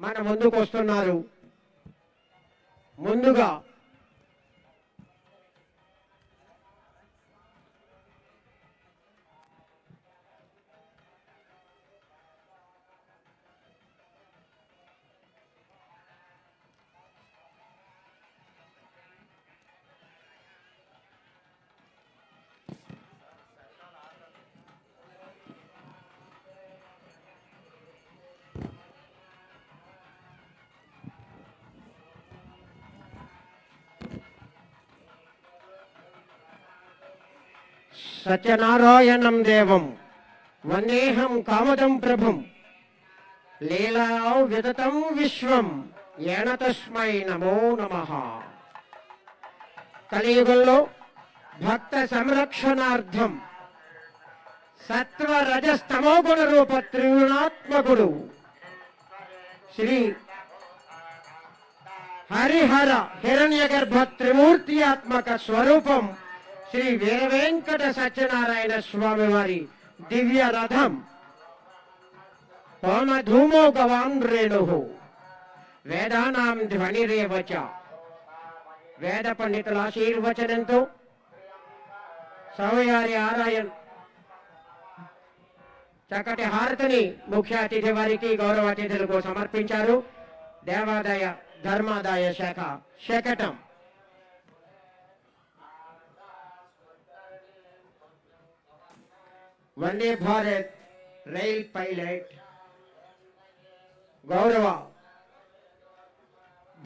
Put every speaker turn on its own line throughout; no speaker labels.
మన ముందుకు వస్తున్నారు. ముందుగా సత్యనారాయణం దేవం వందేహం కామదం ప్రభుం లీలా విదతం విశ్వం ఏన తస్మై నమో నమః. కలియుగంలో భక్త సంరక్షణార్థం సత్వ రజస్తమో గుణ రూప త్రిగుణాత్మకుడు శ్రీ హరిహర హిరణ్యగర్భ త్రిమూర్తియాత్మక స్వరూపం శ్రీ వీరవేంకట సత్యనారాయణ స్వామి వారి దివ్య రథం హోమ ధూమో గవాన్ రేణు వేదానాం ధ్వనిరేవచ. వేద పండితుల ఆశీర్వచనంతో స్వామివారి ఆరాయణ చక్కటి హారతిని ముఖ్య అతిథి వారికి గౌరవ అతిథులకు సమర్పించారు. దేవాదాయ ధర్మాదాయ శాఖ శకటం. వందే భారత్ రైల్ పైలట్ గౌరవ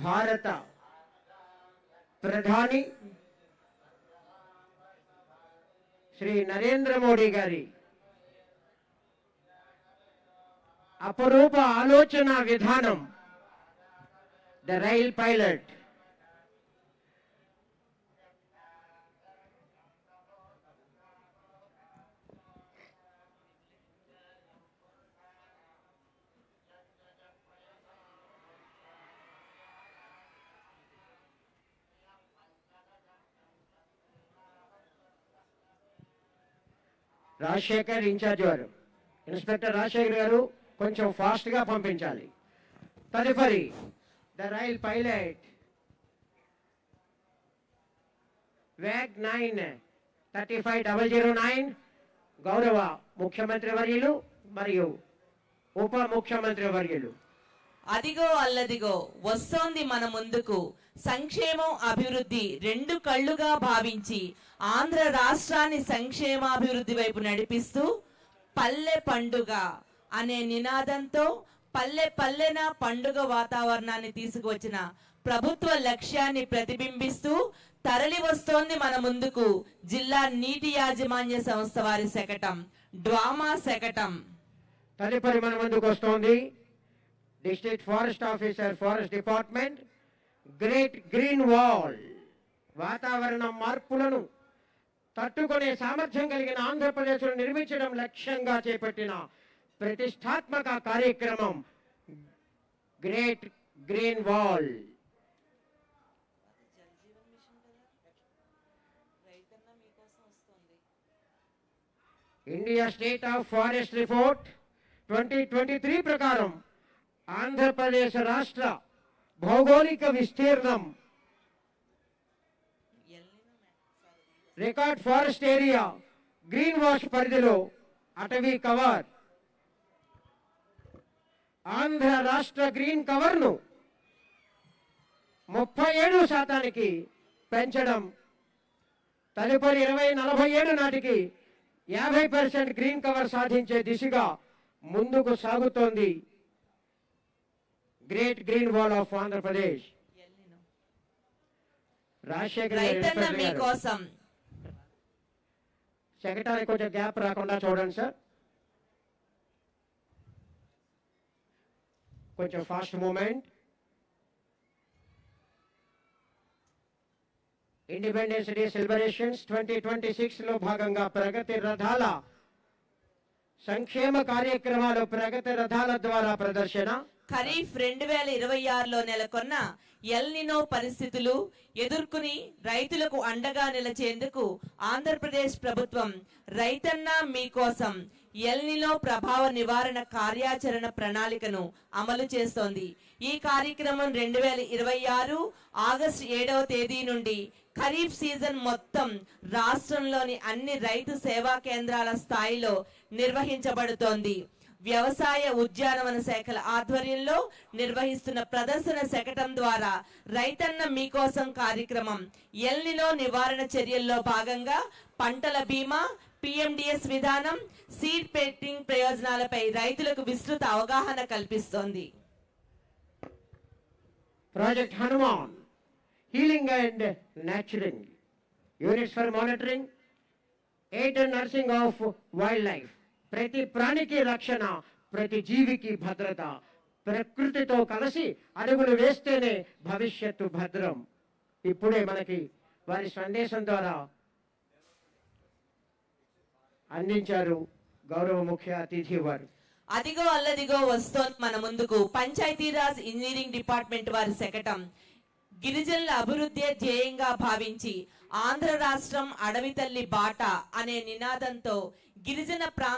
భారత ప్రధాని శ్రీ నరేంద్ర మోడీ గారి అపరూప ఆలోచన విధానం the rail pilot. Rajasekhar in-charge వారు, ఇన్స్పెక్టర్ రాజశేఖర్ గారు కొంచెం ఫాస్ట్ గా పంపించాలి. తదుపరి ద రైల్ పైలట్ వ్యాగ్ 9-35009 గౌరవ ముఖ్యమంత్రి వర్యులు మరియు ఉప ముఖ్యమంత్రి వర్యులు.
అదిగో అల్లదిగో వస్తోంది మన ముందుకు సంక్షేమం అభివృద్ధి రెండు కళ్ళుగా భావించి ఆంధ్ర రాష్ట్రాన్ని సంక్షేమాభివృద్ధి వైపు నడిపిస్తూ పల్లె పండుగ అనే నినాదంతో పల్లె పల్లెన పండుగ వాతావరణాన్ని తీసుకువచ్చిన ప్రభుత్వ లక్ష్యాన్ని ప్రతిబింబిస్తూ తరలి వస్తోంది మన ముందుకు జిల్లా నీటి యాజమాన్య సంస్థ వారి శకటం డ్వామా శకటం.
తదుపరి మన ముందుకు వస్తోంది district forest officer forest department great green wall. వాతావరణ మార్పులను తట్టుకునే సామర్థ్యం కలిగిన ఆంధ్రప్రదేశ్లో నిర్మించడం లక్ష్యంగా చేపట్టిన ప్రతిష్టాత్మక కార్యక్రమం great green wall. India state of forest report 2023 ప్రకారం ఆంధ్రప్రదేశ్ రాష్ట్ర భౌగోళిక విస్తీర్ణం record forest area green wash పరిధిలో అటవీ కవర్ ఆంధ్ర రాష్ట్ర గ్రీన్ కవర్ ను 37% పెంచడం, తదుపరి 2047 నాటికి 50% గ్రీన్ కవర్ సాధించే దిశగా ముందుకు సాగుతోంది great green wall of Andhra Pradesh. Rajasekhar
మీకోసం
శకటానికి కొంచెం గ్యాప్ రాకుండా చూడండి సార్, కొంచెం fast movement. Independence day celebrations 2026 లో భాగంగా ప్రగతి రథాల సంక్షేమ కార్యక్రమాలు ప్రగతి రథాల ద్వారా ప్రదర్శన.
ఖరీఫ్ 2026లో నెలకొన్న ఎల్ నినో పరిస్థితులు ఎదుర్కొని రైతులకు అండగా నిలిచేందుకు ఆంధ్రప్రదేశ్ ప్రభుత్వం రైతన్న మీకోసం ఎల్నినో ప్రభావ నివారణ కార్యాచరణ ప్రణాళికను అమలు చేస్తోంది. ఈ కార్యక్రమం 2026 ఆగస్టు 7వ తేదీ నుండి ఖరీఫ్ సీజన్ మొత్తం రాష్ట్రంలోని అన్ని రైతు సేవా కేంద్రాల స్థాయిలో నిర్వహించబడుతోంది. వ్యవసాయ ఉద్యానవన శాఖల ఆధ్వర్యంలో నిర్వహిస్తున్న ప్రదర్శన శకటం ద్వారా రైతన్న మీకోసం కార్యక్రమం ఎల్నినో నివారణ చర్యల్లో భాగంగా పంటల బీమా, పిఎండిఎస్ విధానం, సీడ్ పెట్టింగ్ ప్రయోజనాలపై రైతులకు విస్తృత అవగాహన కల్పిస్తోంది.
Project Hanuman healing and nurturing units for monitoring, aid and nursing of wildlife. ప్రతి ప్రాణికి రక్షణ, ప్రతి జీవికి భద్రత. ప్రకృతితో కలిసి అడుగులు వేస్తేనే భవిష్యత్తు భద్రం. ఇప్పుడే మనకి వారి సందేశం ద్వారా అందించారు గౌరవ ముఖ్య అతిథి వారు.
అదిగో అల్లదిగో వస్తోంది మన ముందుకు పంచాయతీరాజ్ ఇంజనీరింగ్ డిపార్ట్మెంట్ వారి శకటం. గిరిజనుల అభివృద్ధి ధ్యేయంగా భావించి ఆంధ్ర రాష్ట్రం అడవి తల్లి బాట అనే నినాదంతో గిరిజన ప్రాంత